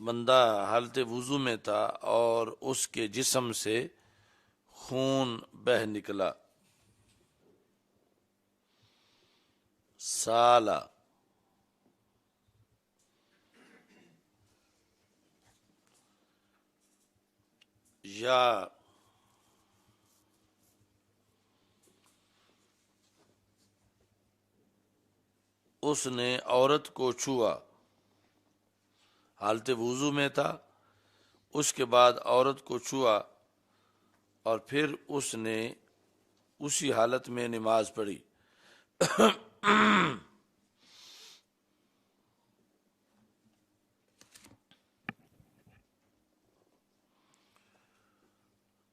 بندہ حالت وضو میں تھا اور اس کے جسم سے خون بہہ نکلا، سالا، یا اس نے عورت کو چھوا، حالت وضو میں تھا، اس کے بعد عورت کو چھوا اور پھر اس نے اسی حالت میں نماز پڑھی،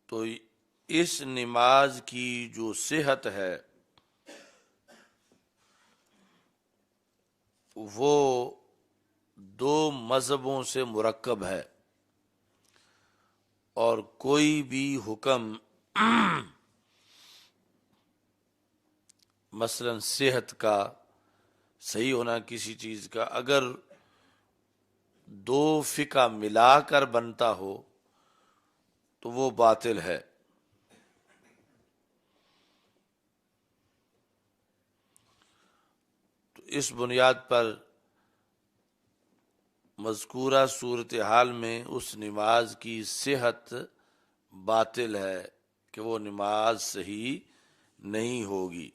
تو اس نماز کی جو صحت ہے وہ دو مذہبوں سے مرکب ہے، اور کوئی بھی حکم مثلا صحت کا، صحیح ہونا کسی چیز کا، اگر دو فقہ ملا کر بنتا ہو تو وہ باطل ہے۔ تو اس بنیاد پر مذکورہ صورتحال میں اس نماز کی صحت باطل ہے کہ وہ نماز صحیح نہیں ہوگی۔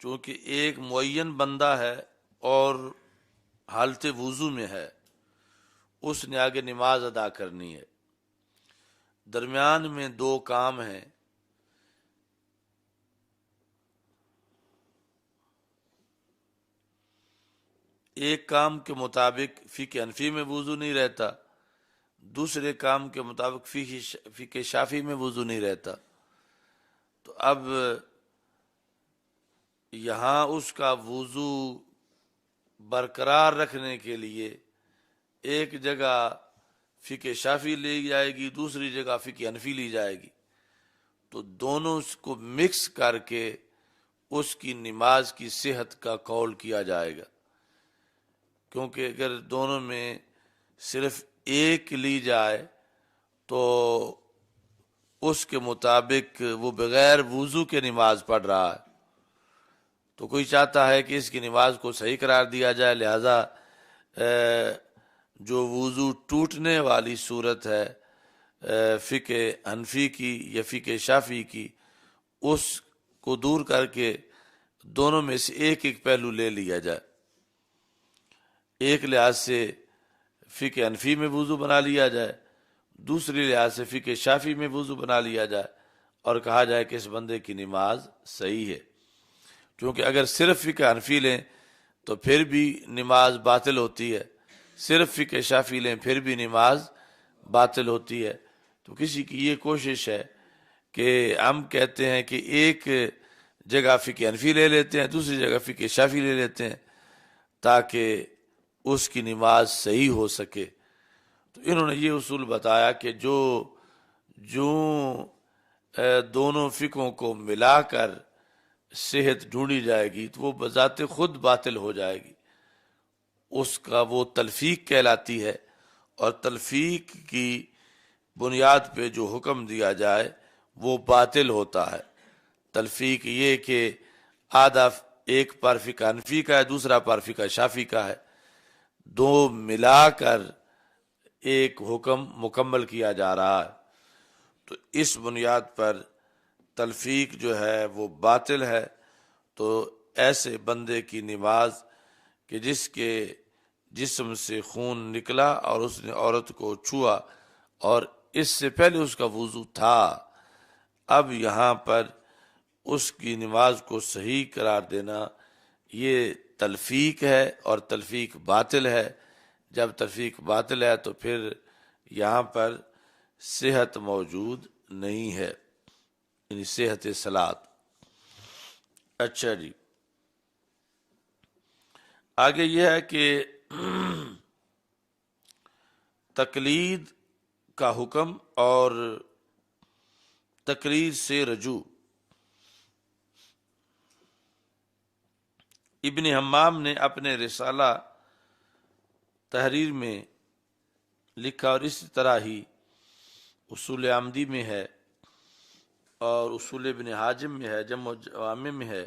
چونکہ ایک معین بندہ ہے اور حالت وضو میں ہے، اس نے آگے نماز ادا کرنی ہے، درمیان میں دو کام ہیں، ایک کام کے مطابق فقہ حنفی میں وضو نہیں رہتا، دوسرے کام کے مطابق فقہ شافعی میں وضو نہیں رہتا، تو اب یہاں اس کا وضو برقرار رکھنے کے لیے ایک جگہ فقہ شافعی لی جائے گی، دوسری جگہ فقہ حنفی لی جائے گی، تو دونوں کو مکس کر کے اس کی نماز کی صحت کا قول کیا جائے گا، کیونکہ اگر دونوں میں صرف ایک لی جائے تو اس کے مطابق وہ بغیر وضو کے نماز پڑھ رہا ہے، تو کوئی چاہتا ہے کہ اس کی نماز کو صحیح قرار دیا جائے، لہذا جو وضو ٹوٹنے والی صورت ہے فقہ حنفی کی یا فقہ شافعی کی، اس کو دور کر کے دونوں میں سے ایک ایک پہلو لے لیا جائے، ایک لحاظ سے فقہ حنفی میں وضو بنا لیا جائے، دوسری لحاظ سے فقہ شافعی میں وضو بنا لیا جائے، اور کہا جائے کہ اس بندے کی نماز صحیح ہے، کیونکہ اگر صرف فقہ حنفی لیں تو پھر بھی نماز باطل ہوتی ہے، صرف فقہ شافعی لیں پھر بھی نماز باطل ہوتی ہے۔ تو کسی کی یہ کوشش ہے کہ ہم کہتے ہیں کہ ایک جگہ فقہ حنفی لے لیتے ہیں، دوسری جگہ فقہ شافعی لے لیتے ہیں تاکہ اس کی نماز صحیح ہو سکے، تو انہوں نے یہ اصول بتایا کہ جو دونوں فقہوں کو ملا کر صحت ڈھونڈی جائے گی تو وہ بذات خود باطل ہو جائے گی، اس کا وہ تلفیق کہلاتی ہے، اور تلفیق کی بنیاد پہ جو حکم دیا جائے وہ باطل ہوتا ہے۔ تلفیق یہ کہ آدھا ایک پر فقہ حنفی کا ہے، دوسرا پر فقہ شافعی کا ہے، دو ملا کر ایک حکم مکمل کیا جا رہا ہے، تو اس بنیاد پر تلفیق جو ہے وہ باطل ہے۔ تو ایسے بندے کی نماز کہ جس کے جسم سے خون نکلا اور اس نے عورت کو چھوا اور اس سے پہلے اس کا وضو تھا، اب یہاں پر اس کی نماز کو صحیح قرار دینا یہ تلفیق ہے اور تلفیق باطل ہے. جب تلفیق باطل ہے تو پھر یہاں پر صحت موجود نہیں ہے، یعنی صحت صلاۃ. اچھا جی، آگے یہ ہے کہ تقلید کا حکم اور تقریر سے رجوع. ابن حمام نے اپنے رسالہ تحریر میں لکھا، اور اسی طرح ہی اصول عمدی میں ہے اور اصول ابن حاجم میں ہے، جمع جوامع میں ہے.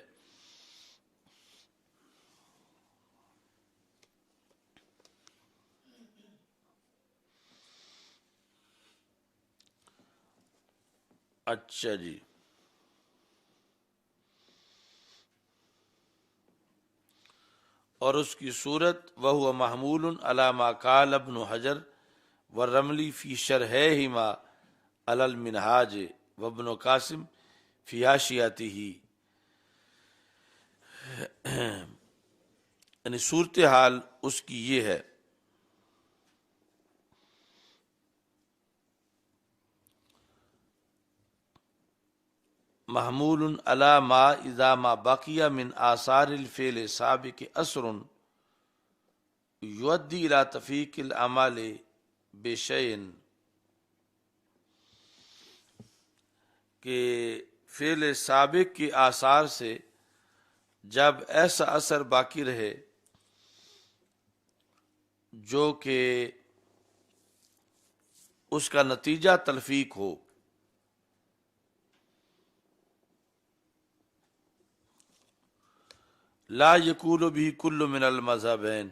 اچھا جی، اور اس کی صورت وَهُوَ مَحْمُولٌ عَلَى مَا قَالَ ابن حجر والرملی فی شرحیہما علی المنہاج وابن قاسم فی حاشیتہ. یعنی صورتحال اس کی یہ ہے، محمول علی ما اذا ما بقی من آثار الفعل سابق اثر یؤدی الی تفیق الاعمال بشیء، کہ فعل سابق کے آثار سے جب ایسا اثر باقی رہے جو کہ اس کا نتیجہ تلفیق ہو. لا یقول بھی کل من المذہبین،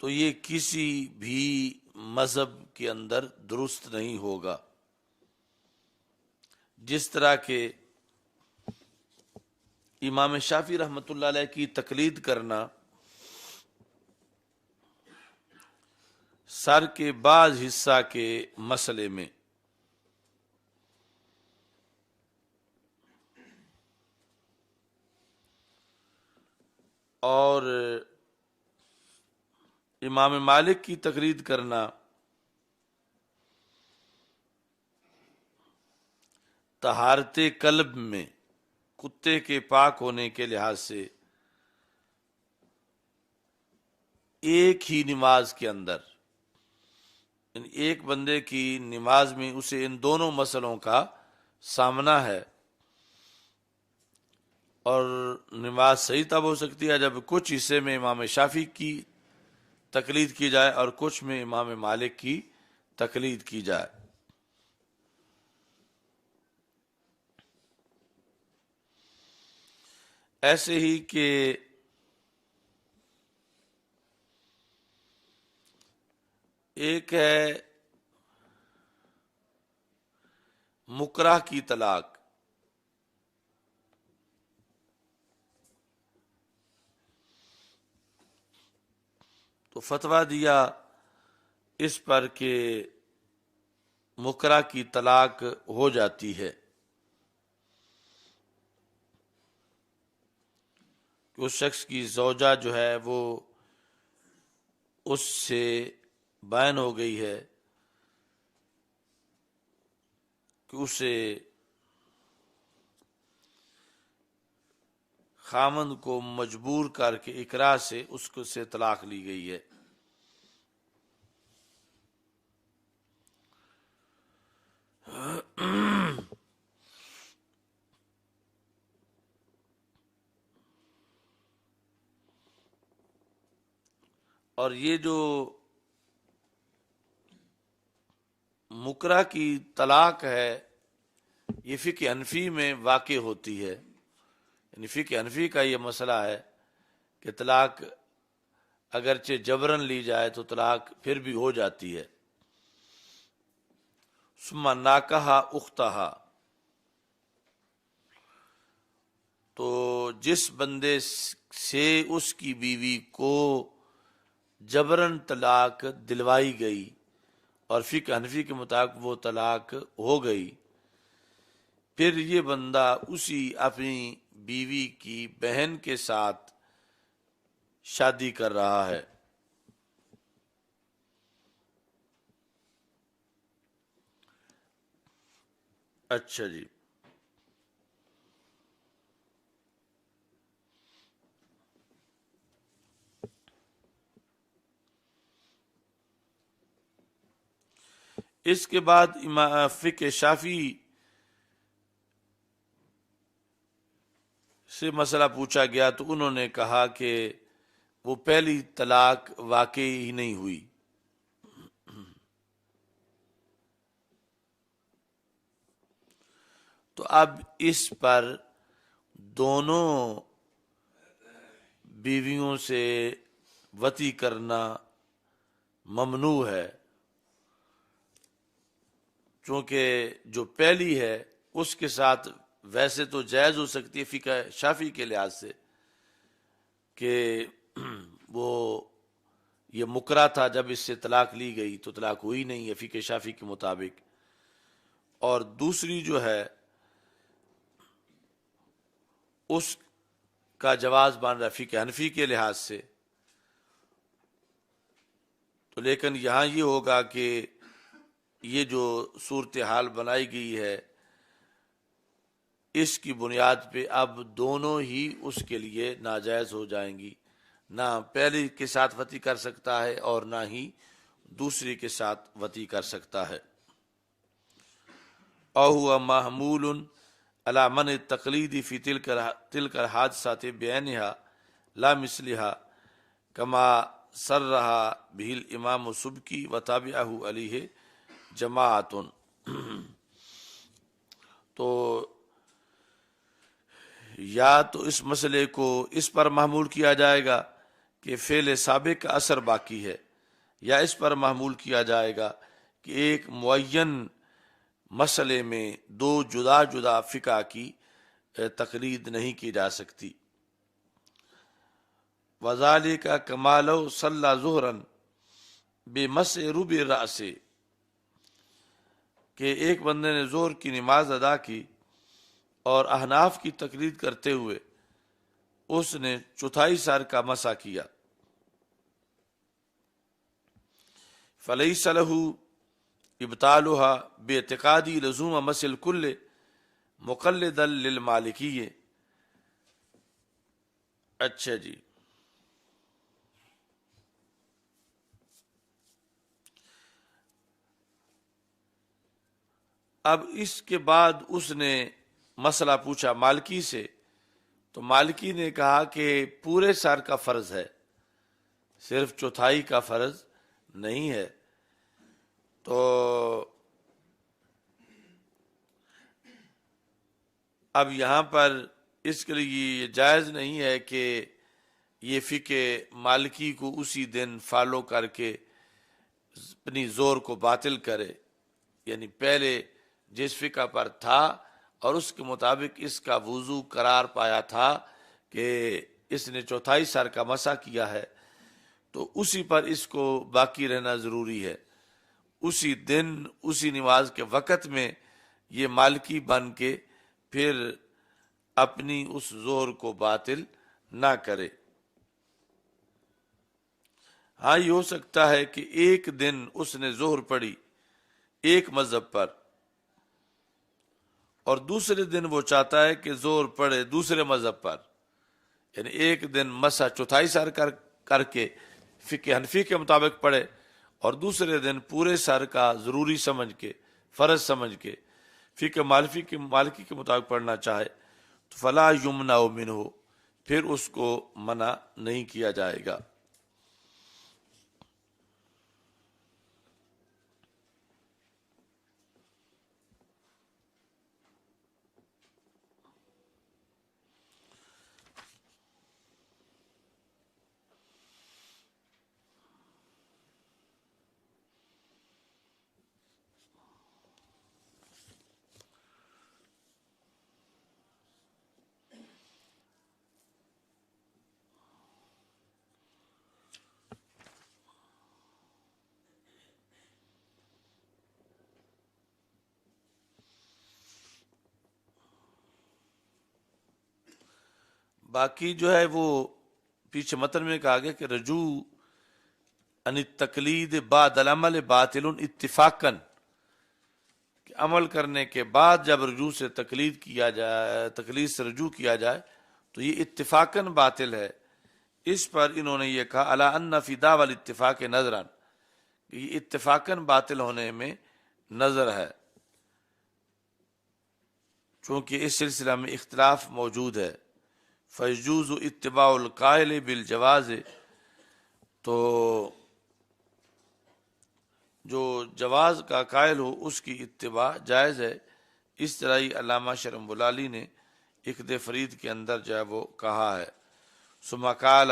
تو یہ کسی بھی مذہب کے اندر درست نہیں ہوگا. جس طرح کہ امام شافعی رحمۃ اللہ علیہ کی تقلید کرنا سر کے بعض حصہ کے مسئلے میں، اور امام مالک کی تقلید کرنا طہارت قلب میں کتے کے پاک ہونے کے لحاظ سے ایک ہی نماز کے اندر، یعنی ایک بندے کی نماز میں اسے ان دونوں مسئلوں کا سامنا ہے. اور نماز صحیح تب ہو سکتی ہے جب کچھ حصے میں امام شافعی کی تقلید کی جائے اور کچھ میں امام مالک کی تقلید کی جائے. ایسے ہی کہ ایک ہے مکرہ کی طلاق، تو فتویٰ دیا اس پر کہ مکرہ کی طلاق ہو جاتی ہے، کہ اس شخص کی زوجہ جو ہے وہ اس سے بائن ہو گئی ہے، کہ اسے خامند کو مجبور کر کے اکراہ سے اس کو سے طلاق لی گئی ہے. اور یہ جو مکرہ کی طلاق ہے یہ فقہ حنفی میں واقع ہوتی ہے. یعنی فقہ حنفی کا یہ مسئلہ ہے کہ طلاق اگرچہ جبرن لی جائے تو طلاق پھر بھی ہو جاتی ہے. ثم ناکہا اختہا، تو جس بندے سے اس کی بیوی کو جبرن طلاق دلوائی گئی اور فقہ حنفی کے مطابق وہ طلاق ہو گئی، پھر یہ بندہ اسی اپنی بیوی کی بہن کے ساتھ شادی کر رہا ہے۔ اچھا جی، اس کے بعد فقہ شافعی سے مسئلہ پوچھا گیا تو انہوں نے کہا کہ وہ پہلی طلاق واقعی ہی نہیں ہوئی۔ تو اب اس پر دونوں بیویوں سے وطی کرنا ممنوع ہے، چونکہ جو پہلی ہے اس کے ساتھ ویسے تو جائز ہو سکتی ہے فقہ شافعی کے لحاظ سے کہ وہ یہ مکرہ تھا، جب اس سے طلاق لی گئی تو طلاق ہوئی نہیں ہے فقہ شافعی کے مطابق، اور دوسری جو ہے اس کا جواز بن رہا ہے فقہ حنفی کے لحاظ سے۔ تو لیکن یہاں یہ ہوگا کہ یہ جو صورتحال بنائی گئی ہے اس کی بنیاد پہ اب دونوں ہی اس کے لیے ناجائز ہو جائیں گی، نہ پہلی کے ساتھ وطی کر سکتا ہے اور نہ ہی دوسری کے ساتھ وطی کر سکتا ہے۔ او هو محمول علی من التقلید فی تلک الحادثات بعینها لا مثلها کما صرح به الامام السبکی وتابعه علیہ جماعت۔ تو یا تو اس مسئلے کو اس پر محمول کیا جائے گا کہ فعل سابق کا اثر باقی ہے، یا اس پر محمول کیا جائے گا کہ ایک معین مسئلے میں دو جدا جدا فقہ کی تقلید نہیں کی جا سکتی۔ وذالک کما لو صلی ظہرا بمس ربع رأس، کہ ایک بندے نے ظہر کی نماز ادا کی اور احناف کی تقلید کرتے ہوئے اس نے چوتھائی سر کا مسح کیا، فلیس لہ ابطالها باعتقادی لزوم مس الکل مقلدا للمالکیہ۔ اچھا جی، اب اس کے بعد اس نے مسئلہ پوچھا مالکی سے، تو مالکی نے کہا کہ پورے سر کا فرض ہے، صرف چوتھائی کا فرض نہیں ہے۔ تو اب یہاں پر اس کے لیے یہ جائز نہیں ہے کہ یہ فقہ مالکی کو اسی دن فالو کر کے اپنی زور کو باطل کرے، یعنی پہلے جس فقہ پر تھا اور اس کے مطابق اس کا وضو قرار پایا تھا کہ اس نے چوتھائی سر کا مسح کیا ہے، تو اسی پر اس کو باقی رہنا ضروری ہے، اسی دن اسی نماز کے وقت میں یہ مالکی بن کے پھر اپنی اس زہر کو باطل نہ کرے۔ ہاں یہ ہو سکتا ہے کہ ایک دن اس نے زہر پڑھی ایک مذہب پر اور دوسرے دن وہ چاہتا ہے کہ زہر پڑھے دوسرے مذہب پر، یعنی ایک دن مسح چوتھائی سر کر کے فقہ حنفی کے مطابق پڑھے اور دوسرے دن پورے سر کا ضروری سمجھ کے فرض سمجھ کے فقہ مالکی کے مطابق پڑھنا چاہے تو فلا یمنع منہ، پھر اس کو منع نہیں کیا جائے گا۔ باقی جو ہے وہ پیچھے متن میں کہا گیا کہ رجوع ان التقلید بعد العمل باطل اتفاقاً، کہ عمل کرنے کے بعد جب رجوع سے تقلید کیا جائے، تقلید سے رجوع کیا جائے تو یہ اتفاقاً باطل ہے۔ اس پر انہوں نے یہ کہا الا ان فی دعوی الاتفاق نظرا، کہ یہ اتفاقاً باطل ہونے میں نظر ہے، چونکہ اس سلسلہ میں اختلاف موجود ہے۔ فیجوز اتباع القائل بالجواز، تو جو جواز کا قائل ہو اس کی اتباع جائز ہے۔ اس طرح ہی علامہ شرم بلالی نے عقد فرید کے اندر جو ہے وہ کہا ہے۔ ثم قال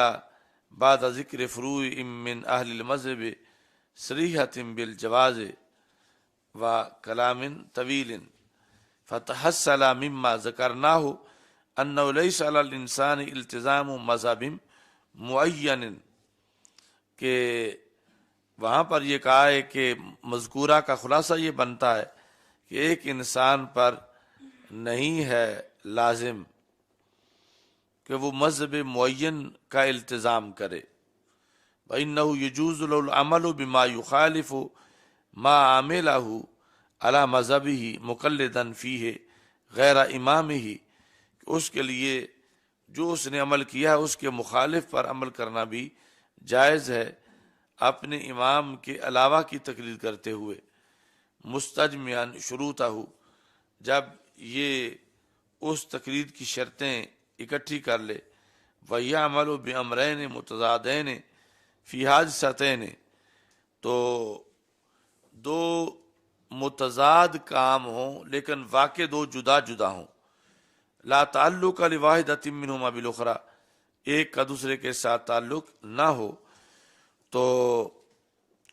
بعد ذکر فروع من اہل المذہب صریحۃ بالجواز و کلام طویل فتحصل مما ذکرناہ انہ لیس علی الانسان التزام مذہب معین، کہ وہاں پر یہ کہا ہے کہ مذکورہ کا خلاصہ یہ بنتا ہے کہ ایک انسان پر نہیں ہے لازم کہ وہ مذہب معین کا التزام کرے۔ وَإِنَّهُ يَجُوزُ لَهُ الْعَمَلُ بِمَا يُخَالِفُ مَا عَمِلَهُ عَلَى مَذْهَبِهِ مُقَلِّدًا فِيهِ غَيْرَ إِمَامِهِ، کہ اس کے لیے جو اس نے عمل کیا ہے اس کے مخالف پر عمل کرنا بھی جائز ہے، اپنے امام کے علاوہ کی تقلید کرتے ہوئے۔ مستجمعاً شروطہ، جب یہ اس تقلید کی شرطیں اکٹھی کر لے۔ وَيَعْمَلُ بِأَمْرَيْنِ مُتَضَادَيْنِ فِي حَادِثَتَيْنِ، تو دو متضاد کام ہوں لیکن واقع دو جدا جدا ہوں۔ لا تعلق لواحدۃ منہما بالأخرى، ایک کا دوسرے کے ساتھ تعلق نہ ہو، تو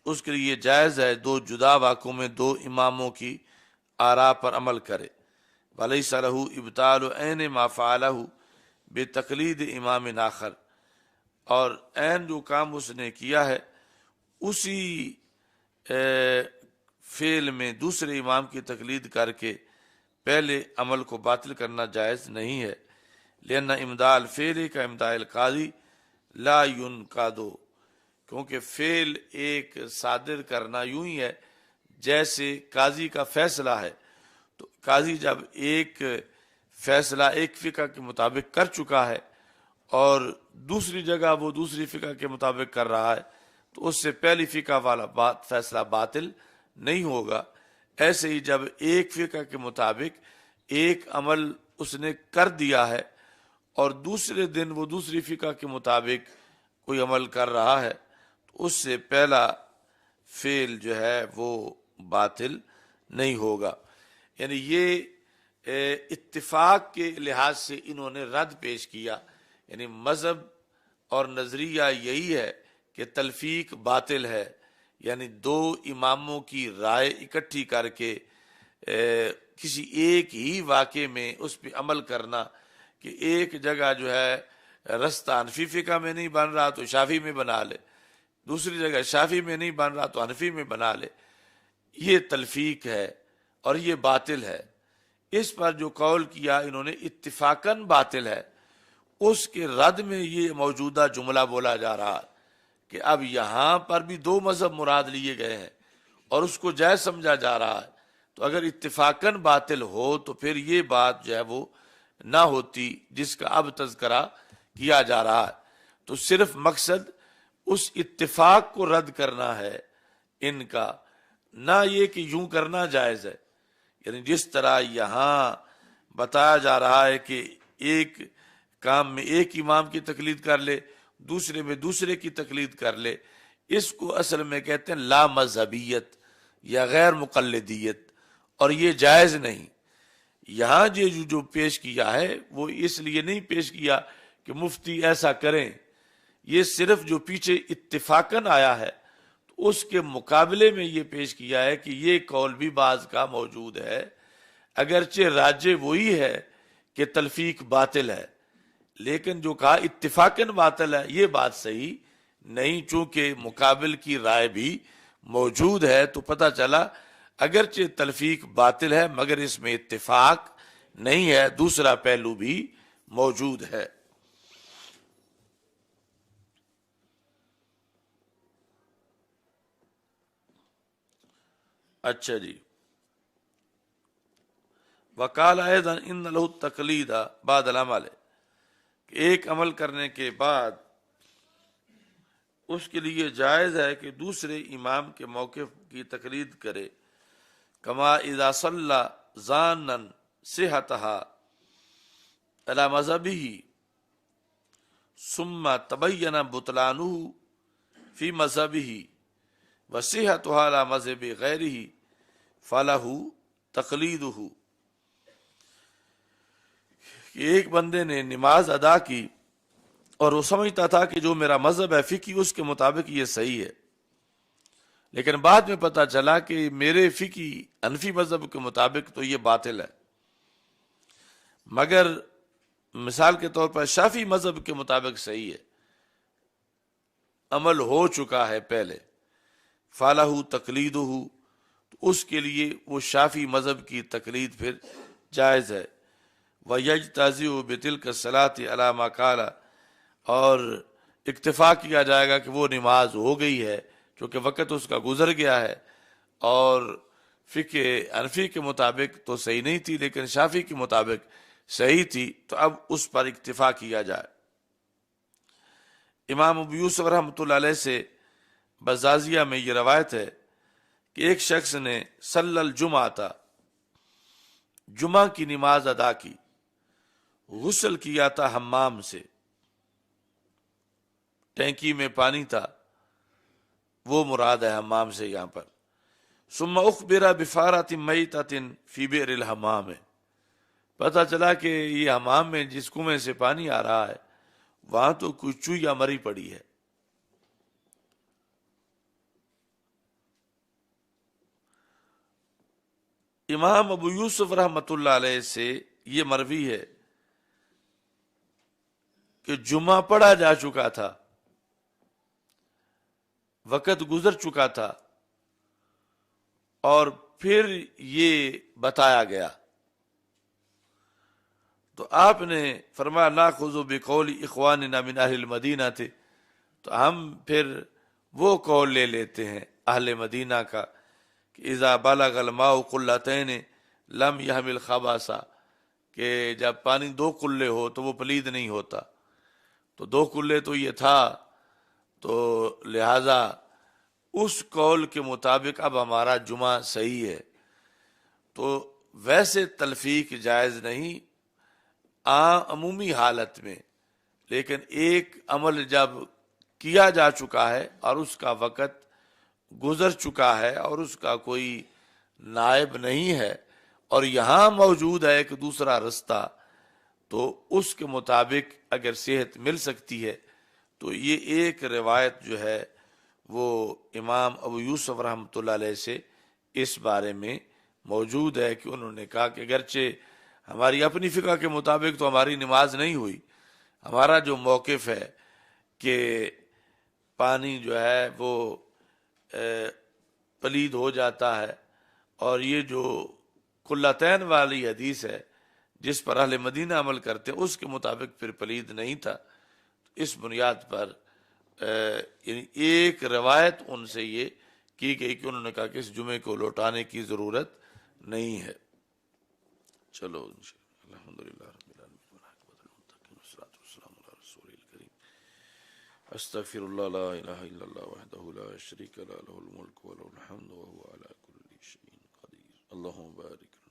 اس کے لیے جائز ہے دو جدا واقعوں میں دو اماموں کی آراء پر عمل کرے۔ وَلَيْسَ لَهُ إِبْطَالُ عَيْنِ مَا فَعَلَهُ بِتَقْلِيدِ امام آخر، اور عین جو کام اس نے کیا ہے اسی فعل میں دوسرے امام کی تقلید کر کے پہلے عمل کو باطل کرنا جائز نہیں ہے۔ لأن امداء الفعل کا امداء القاضی لا ينقض، کیونکہ فعل ایک صادر کرنا یوں ہی ہے جیسے قاضی کا فیصلہ ہے، تو قاضی جب ایک فیصلہ ایک فقہ کے مطابق کر چکا ہے اور دوسری جگہ وہ دوسری فقہ کے مطابق کر رہا ہے تو اس سے پہلی فقہ والا فیصلہ باطل نہیں ہوگا۔ ایسے ہی جب ایک فقہ کے مطابق ایک عمل اس نے کر دیا ہے اور دوسرے دن وہ دوسری فقہ کے مطابق کوئی عمل کر رہا ہے تو اس سے پہلا فعل جو ہے وہ باطل نہیں ہوگا۔ یعنی یہ اتفاق کے لحاظ سے انہوں نے رد پیش کیا، یعنی مذہب اور نظریہ یہی ہے کہ تلفیق باطل ہے، یعنی دو اماموں کی رائے اکٹھی کر کے کسی ایک ہی واقعے میں اس پہ عمل کرنا، کہ ایک جگہ جو ہے رستہ حنفی فقہ میں نہیں بن رہا تو شافعی میں بنا لے، دوسری جگہ شافعی میں نہیں بن رہا تو حنفی میں بنا لے، یہ تلفیق ہے اور یہ باطل ہے۔ اس پر جو قول کیا انہوں نے اتفاقاً باطل ہے، اس کے رد میں یہ موجودہ جملہ بولا جا رہا ہے کہ اب یہاں پر بھی دو مذہب مراد لیے گئے ہیں اور اس کو جائز سمجھا جا رہا ہے، تو اگر اتفاقاً باطل ہو تو پھر یہ بات جو ہے وہ نہ ہوتی جس کا اب تذکرہ کیا جا رہا ہے۔ تو صرف مقصد اس اتفاق کو رد کرنا ہے ان کا، نہ یہ کہ یوں کرنا جائز ہے۔ یعنی جس طرح یہاں بتایا جا رہا ہے کہ ایک کام میں ایک امام کی تقلید کر لے، دوسرے میں دوسرے کی تقلید کر لے، اس کو اصل میں کہتے ہیں لا مذہبیت یا غیر مقلدیت، اور یہ جائز نہیں۔ یہاں جو پیش کیا ہے وہ اس لیے نہیں پیش کیا کہ مفتی ایسا کریں، یہ صرف جو پیچھے اتفاقاً آیا ہے تو اس کے مقابلے میں یہ پیش کیا ہے کہ یہ قول بھی بعض کا موجود ہے، اگرچہ راجح وہی ہے کہ تلفیق باطل ہے، لیکن جو کہا اتفاقاً باطل ہے یہ بات صحیح نہیں، چونکہ مقابل کی رائے بھی موجود ہے تو پتہ چلا اگرچہ تلفیق باطل ہے مگر اس میں اتفاق نہیں ہے، دوسرا پہلو بھی موجود ہے۔ اچھا جی، وقال ایضا ان لہ التقلید بعد العمل، کہ ایک عمل کرنے کے بعد اس کے لیے جائز ہے کہ دوسرے امام کے موقف کی تقلید کرے، کما اذا صلی ظانا صحتها علی مذہبہ ثم تبین بطلانہ فی مذہبہ وصحتها علی مذہب غیرہ فلہ تقلیدہ، کہ ایک بندے نے نماز ادا کی اور وہ سمجھتا تھا کہ جو میرا مذہب ہے فقہی اس کے مطابق یہ صحیح ہے، لیکن بعد میں پتہ چلا کہ میرے فقہی حنفی مذہب کے مطابق تو یہ باطل ہے، مگر مثال کے طور پر شافعی مذہب کے مطابق صحیح ہے، عمل ہو چکا ہے پہلے، فالہ تقلیدہ، تو اس کے لیے وہ شافعی مذہب کی تقلید پھر جائز ہے، وَيَجْتَزِئُ بِتِلْكَ الصَّلَاةِ عَلَى مَا قَالَ، اور اکتفا کیا جائے گا کہ وہ نماز ہو گئی ہے چونکہ وقت اس کا گزر گیا ہے، اور فقہ حنفی کے مطابق تو صحیح نہیں تھی لیکن شافعی کے مطابق صحیح تھی، تو اب اس پر اکتفا کیا جائے۔ امام ابو یوسف رحمۃ اللہ علیہ سے بزازیہ میں یہ روایت ہے کہ ایک شخص نے صلی الجمعہ، جمعہ کی نماز ادا کی، غسل کیا تھا حمام سے، ٹینکی میں پانی تھا، وہ مراد ہے حمام سے یہاں پر، ثم اخبر بفارۃ میتۃ فی بئر الحمام، پتہ چلا کہ یہ حمام میں جس کنویں سے پانی آ رہا ہے وہاں تو کوئی چوہیا مری پڑی ہے۔ امام ابو یوسف رحمۃ اللہ علیہ سے یہ مروی ہے کہ جمعہ پڑھا جا چکا تھا، وقت گزر چکا تھا، اور پھر یہ بتایا گیا تو آپ نے فرمایا ناخذ بقول اخواننا من اہل المدینہ تھے، تو ہم پھر وہ قول لے لیتے ہیں اہل مدینہ کا کہ اذا بلغ الماء قلتین لم يحمل خباثا، کہ جب پانی 2 قلے ہو تو وہ پلید نہیں ہوتا، تو 2 قلے تو یہ تھا، تو لہذا اس قول کے مطابق اب ہمارا جمعہ صحیح ہے۔ تو ویسے تلفیق جائز نہیں عمومی حالت میں، لیکن ایک عمل جب کیا جا چکا ہے اور اس کا وقت گزر چکا ہے اور اس کا کوئی نائب نہیں ہے اور یہاں موجود ہے ایک دوسرا رستہ، تو اس کے مطابق اگر صحت مل سکتی ہے، تو یہ ایک روایت جو ہے وہ امام ابو یوسف رحمۃ اللہ علیہ سے اس بارے میں موجود ہے کہ انہوں نے کہا کہ اگرچہ ہماری اپنی فقہ کے مطابق تو ہماری نماز نہیں ہوئی، ہمارا جو موقف ہے کہ پانی جو ہے وہ پلید ہو جاتا ہے، اور یہ جو قلتین والی حدیث ہے جس پر اہل مدینہ عمل کرتے ہیں اس کے مطابق پھر پلید نہیں تھا، اس بنیاد پر یعنی ایک روایت ان سے یہ کی گئی کہ انہوں نے کہا کہ اس جمعے کو لوٹانے کی ضرورت نہیں ہے۔ چلو الحمدللہ رب العالمین والعاقبۃ للمتقین والصلاۃ والسلام علی رسول الکریم، استغفر اللہ لا الہ الا اللہ وحدہ لا شریک لہ لہ الملک ولہ الحمد وهو علی کل شیء قدیر، اللہم بارک